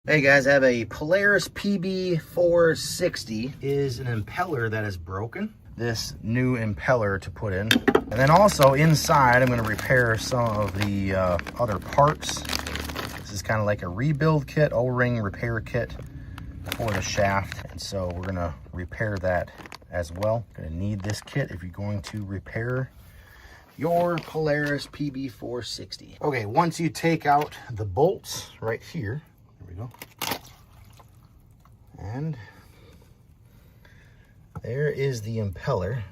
Hey guys, I have a Polaris PB4-60. Is an impeller that is broken. This new impeller to put in. And then also inside, I'm going to repair some of the other parts. This is kind of like a rebuild kit, O-ring repair kit for the shaft. And so we're going to repair that as well. Going to need this kit if you're going to repair your Polaris PB4-60. Okay, once you take out the bolts right here, there we go. And there is the impeller.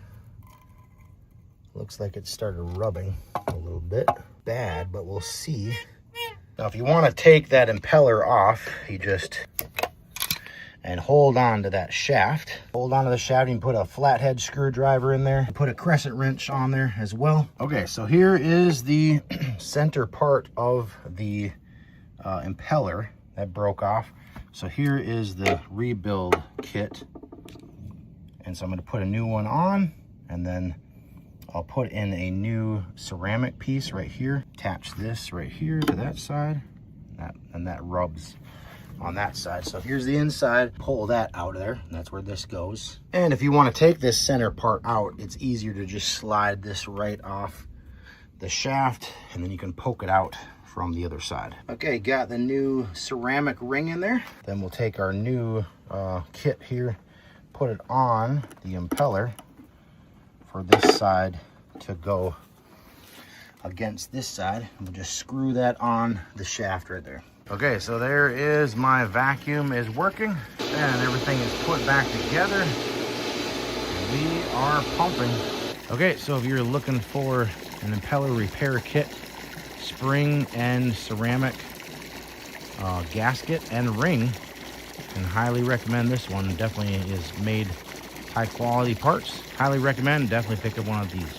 Looks like it started rubbing a little bit. Bad, but we'll see. Now, if you want to take that impeller off, you just and hold on to that shaft. Hold on to the shaft. You can put a flathead screwdriver in there. Put a crescent wrench on there as well. Okay, so here is the center part of the impeller that broke off. So here is the rebuild kit. And so I'm going to put a new one on, and then I'll put in a new ceramic piece right here. Attach this right here to that side. And that rubs on that side. So here's the inside. Pull that out of there. And that's where this goes. And if you want to take this center part out, it's easier to just slide this right off the shaft, and then you can poke it out from the other side. Okay, got the new ceramic ring in there. Then we'll take our new kit here, put it on the impeller for this side to go against this side. We'll just screw that on the shaft right there. Okay, so there is my vacuum is working and everything is put back together. We are pumping. Okay, so if you're looking for an impeller repair kit, spring and ceramic gasket and ring, and highly recommend this one. Definitely is made high quality parts. Highly recommend. Definitely pick up one of these.